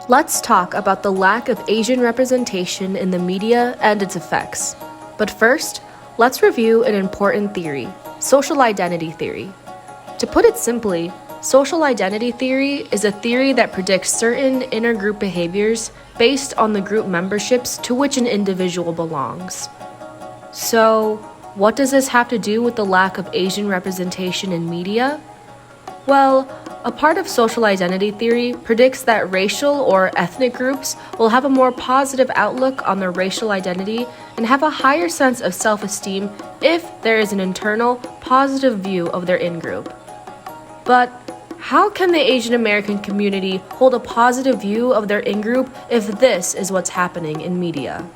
Let's talk about the lack of Asian representation in the media and its effects. But first, let's review an important theory, social identity theory. To put it simply, social identity theory is a theory that predicts certain intergroup behaviors based on the group memberships to which an individual belongs. So, what does this have to do with the lack of Asian representation in media? Well, a part of social identity theory predicts that racial or ethnic groups will have a more positive outlook on their racial identity and have a higher sense of self-esteem if there is an internal, positive view of their in-group. But how can the Asian American community hold a positive view of their in-group if this is what's happening in media?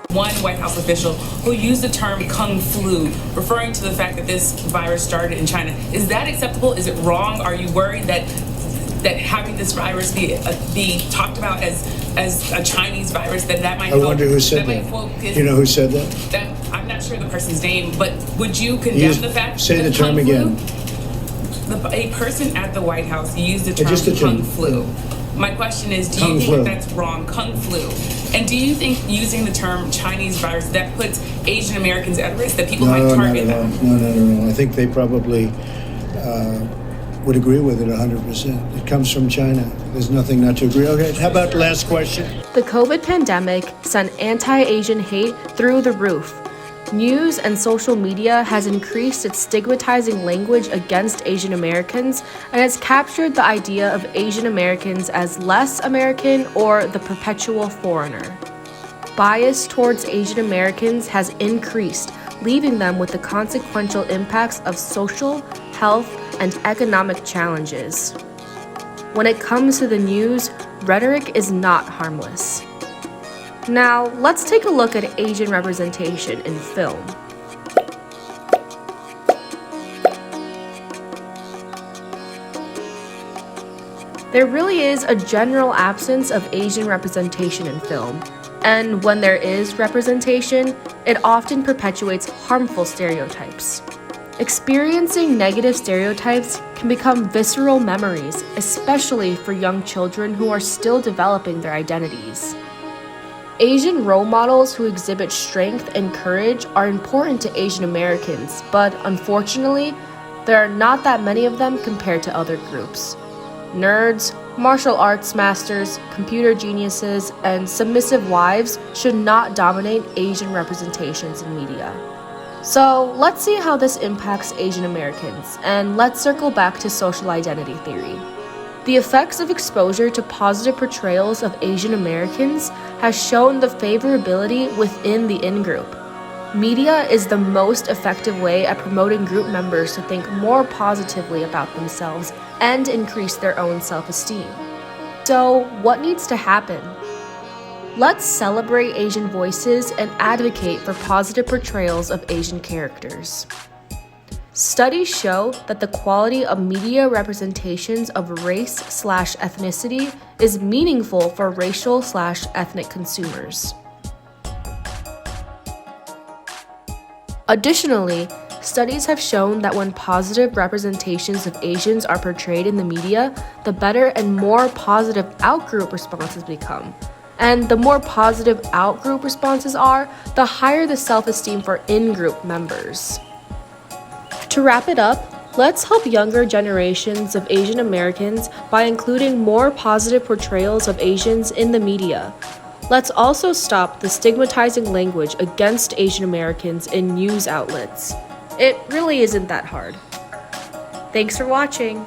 One White House official who used the term Kung Flu, referring to the fact that this virus started in China. Is that acceptable? Is it wrong? Are you worried that having this virus be talked about as a Chinese virus, that might... I wonder who said that. You know who said that? I'm not sure the person's name, but would you condemn the fact... Say the term again. A person at the White House used the term Kung Flu. My question is, do you think that's wrong, Kung Flu? And do you think using the term Chinese virus, that puts Asian Americans at risk, that people might target them? No. I think they probably would agree with it 100%. It comes from China. There's nothing not to agree. Okay, how about last question? The COVID pandemic sent anti-Asian hate through the roof. News and social media has increased its stigmatizing language against Asian Americans and has captured the idea of Asian Americans as less American or the perpetual foreigner. Bias towards Asian Americans has increased, leaving them with the consequential impacts of social, health, and economic challenges. When it comes to the news, rhetoric is not harmless. Now, let's take a look at Asian representation in film. There really is a general absence of Asian representation in film, and when there is representation, it often perpetuates harmful stereotypes. Experiencing negative stereotypes can become visceral memories, especially for young children who are still developing their identities. Asian role models who exhibit strength and courage are important to Asian Americans, but unfortunately, there are not that many of them compared to other groups. Nerds, martial arts masters, computer geniuses, and submissive wives should not dominate Asian representations in media. So let's see how this impacts Asian Americans, and let's circle back to social identity theory. The effects of exposure to positive portrayals of Asian Americans has shown the favorability within the in-group. Media is the most effective way at promoting group members to think more positively about themselves and increase their own self-esteem. So, what needs to happen? Let's celebrate Asian voices and advocate for positive portrayals of Asian characters. Studies show that the quality of media representations of race/ethnicity is meaningful for racial/ethnic consumers. Additionally, studies have shown that when positive representations of Asians are portrayed in the media, the better and more positive outgroup responses become. And the more positive outgroup responses are, the higher the self-esteem for in-group members. To wrap it up, let's help younger generations of Asian Americans by including more positive portrayals of Asians in the media. Let's also stop the stigmatizing language against Asian Americans in news outlets. It really isn't that hard. Thanks for watching.